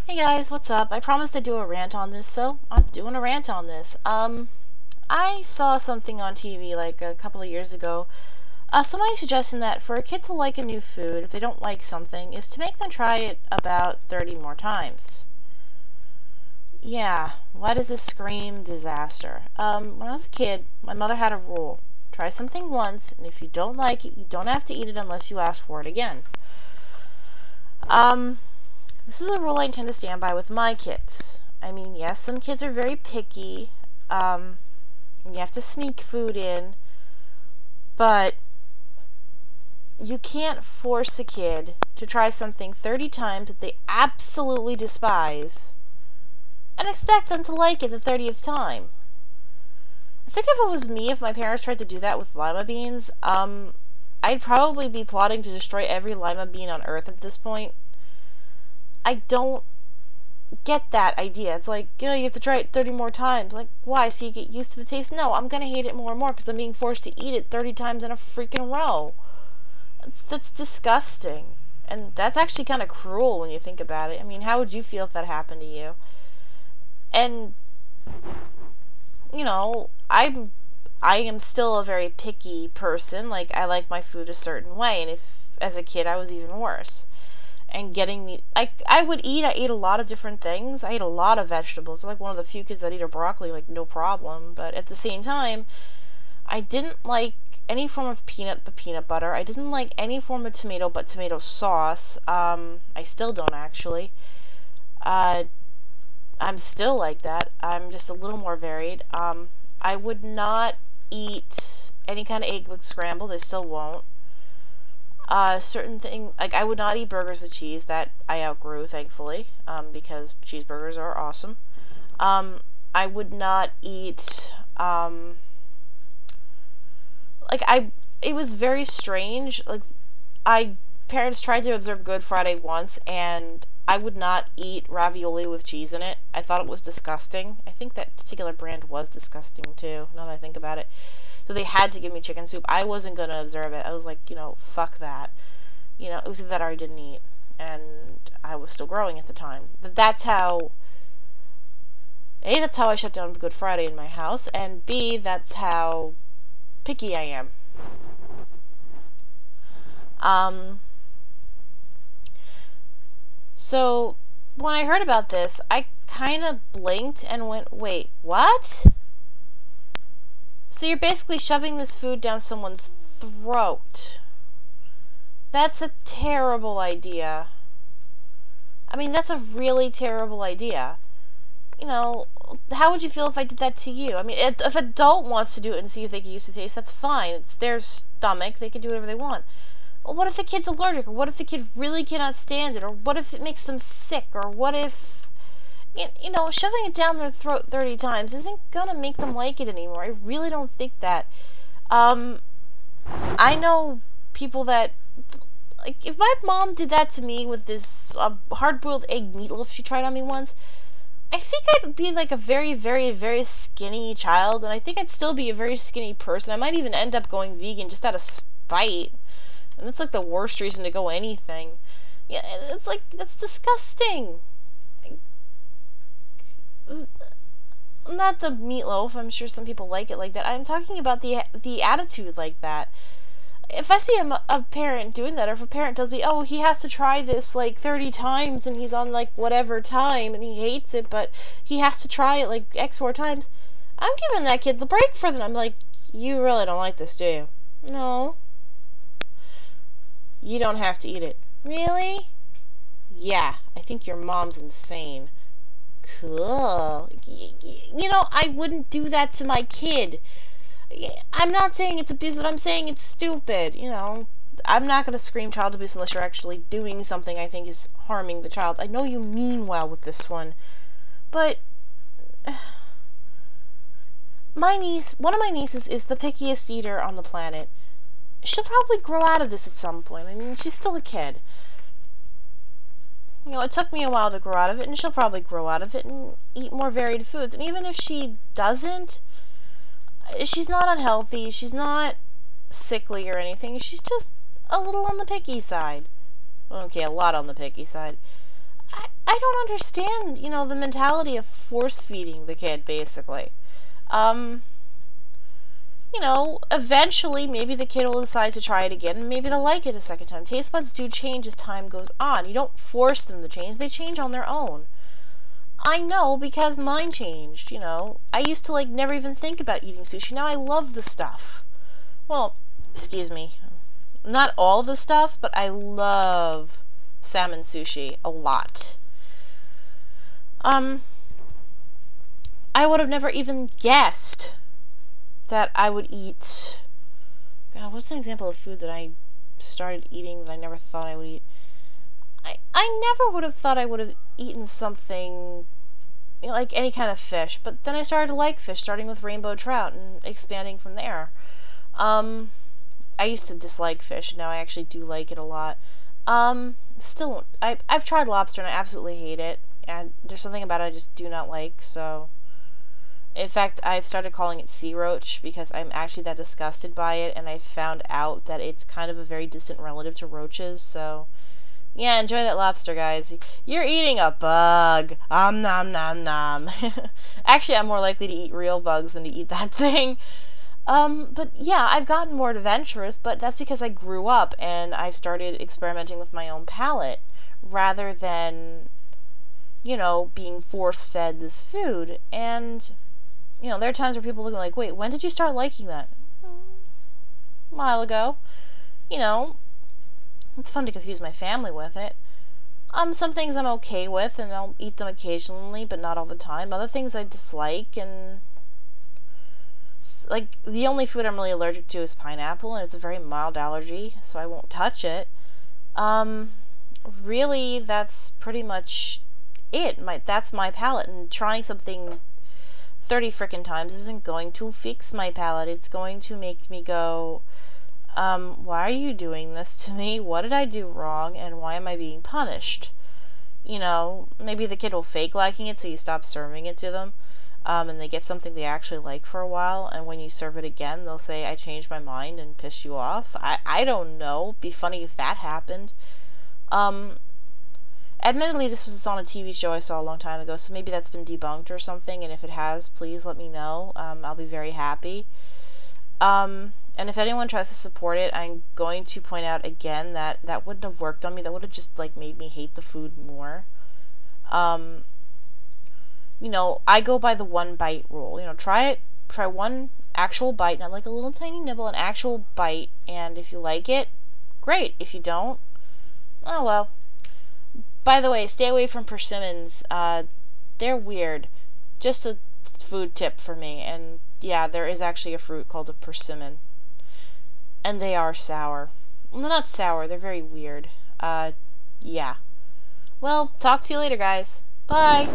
Hey guys, what's up? I promised I'd do a rant on this, so I'm doing a rant on this. I saw something on TV like a couple of years ago. Somebody suggesting that for a kid to like a new food, if they don't like something, is to make them try it about 30 more times. Yeah, why does this scream disaster? When I was a kid, my mother had a rule. Try something once, and if you don't like it, you don't have to eat it unless you ask for it again. Um, This is a rule I intend to stand by with my kids. I mean, yes, some kids are very picky, and you have to sneak food in, but you can't force a kid to try something 30 times that they absolutely despise and expect them to like it the 30th time. I think if it was me, if my parents tried to do that with lima beans, I'd probably be plotting to destroy every lima bean on earth at this point. I don't get that idea. It's like, you have to try it 30 more times. Like, why? So you get used to the taste? No, I'm gonna hate it more and more because I'm being forced to eat it 30 times in a freaking row. That's disgusting. And that's actually kind of cruel when you think about it. I mean, how would you feel if that happened to you? And, I am still a very picky person. Like, I like my food a certain way. And if, as a kid, I was even worse. And getting me, I ate a lot of different things. I ate a lot of vegetables. I'm like one of the few kids that eat a broccoli, like, no problem. But at the same time, I didn't like any form of peanut but peanut butter. I didn't like any form of tomato but tomato sauce. I still don't actually. I'm still like that. I'm just a little more varied. I would not eat any kind of egg with scrambled. I still won't. Certain thing, like I would not eat burgers with cheese. That I outgrew, thankfully, because cheeseburgers are awesome. I would not eat, it was very strange. Like, parents tried to observe Good Friday once, and I would not eat ravioli with cheese in it. I thought it was disgusting. I think that particular brand was disgusting too, now that I think about it. So they had to give me chicken soup. I wasn't going to observe it. I was like, fuck that. It was that I didn't eat. And I was still growing at the time. That's how I shut down Good Friday in my house. And B, that's how picky I am. So when I heard about this, I kind of blinked and went, wait, what? So you're basically shoving this food down someone's throat. That's a terrible idea. I mean, that's a really terrible idea. How would you feel if I did that to you? I mean, if an adult wants to do it and see if they can use the taste, that's fine. It's their stomach. They can do whatever they want. Well, what if the kid's allergic? Or what if the kid really cannot stand it? Or what if it makes them sick? Or what if... shoving it down their throat 30 times isn't gonna make them like it anymore. I really don't think that. I know people that, like, if my mom did that to me with this hard-boiled egg meatloaf she tried on me once, I think I'd be like a very, very, very skinny child, and I think I'd still be a very skinny person. I might even end up going vegan just out of spite. And that's like the worst reason to go anything. Yeah, it's like, that's disgusting. Not the meatloaf. I'm sure some people like it like that. I'm talking about the attitude like that. If I see a parent doing that, or if a parent tells me, oh, he has to try this like 30 times and he's on like whatever time and he hates it, but he has to try it like X more times, I'm giving that kid the break for them. I'm like, you really don't like this, do you? No. You don't have to eat it. Really? Yeah, I think your mom's insane. Cool. I wouldn't do that to my kid. I'm not saying it's abuse, but I'm saying it's stupid. I'm not going to scream child abuse unless you're actually doing something I think is harming the child. I know you mean well with this one, but one of my nieces is the pickiest eater on the planet. She'll probably grow out of this at some point. I mean, she's still a kid. It took me a while to grow out of it, and she'll probably grow out of it and eat more varied foods. And even if she doesn't, she's not unhealthy, she's not sickly or anything, she's just a little on the picky side. Okay, a lot on the picky side. I don't understand, you know, the mentality of force feeding the kid, basically. Um, you know, eventually maybe the kid will decide to try it again and maybe they'll like it a second time. Taste buds do change as time goes on. You don't force them to change, they change on their own. I know because mine changed, you know. I used to like never even think about eating sushi. Now I love the stuff. Well, excuse me. Not all the stuff, but I love salmon sushi a lot. Um, I would have never even guessed that I would eat. God, what's an example of food that I started eating that I never thought I would eat? I never would have thought I would have eaten something, you know, like any kind of fish, but then I started to like fish, starting with rainbow trout and expanding from there. Um, I used to dislike fish, now I actually do like it a lot. Still, I've tried lobster and I absolutely hate it, and there's something about it I just do not like, so. In fact, I've started calling it sea roach because I'm actually that disgusted by it, and I found out that it's kind of a very distant relative to roaches, so. Yeah, enjoy that lobster, guys. You're eating a bug. Nom nom nom. Actually, I'm more likely to eat real bugs than to eat that thing. But yeah, I've gotten more adventurous, but that's because I grew up and I've started experimenting with my own palate rather than, you know, being force-fed this food. And, you know, there are times where people look like, wait, when did you start liking that? A while ago. You know, it's fun to confuse my family with it. Some things I'm okay with, and I'll eat them occasionally, but not all the time. Other things I dislike, and like the only food I'm really allergic to is pineapple, and it's a very mild allergy, so I won't touch it. Um, Really, that's pretty much it. That's my palate, and trying something 30 frickin' times isn't going to fix my palate. It's going to make me go, why are you doing this to me? What did I do wrong? And why am I being punished? You know, maybe the kid will fake liking it so you stop serving it to them. And they get something they actually like for a while, and when you serve it again, they'll say, I changed my mind and pissed you off. I don't know. Be funny if that happened. Um, Admittedly, this was on a TV show I saw a long time ago, so maybe that's been debunked or something, and if it has, please let me know. I'll be very happy. And if anyone tries to support it, I'm going to point out again that that wouldn't have worked on me. That would have just, like, made me hate the food more. Um, you know, I go by the one bite rule. You know, try one actual bite, not like a little tiny nibble, an actual bite, and if you like it, great. If you don't, oh well. By the way, stay away from persimmons. They're weird. Just a food tip for me. And yeah, there is actually a fruit called a persimmon. And they are sour. Well, they're not sour, they're very weird. Yeah. Well, talk to you later, guys. Bye!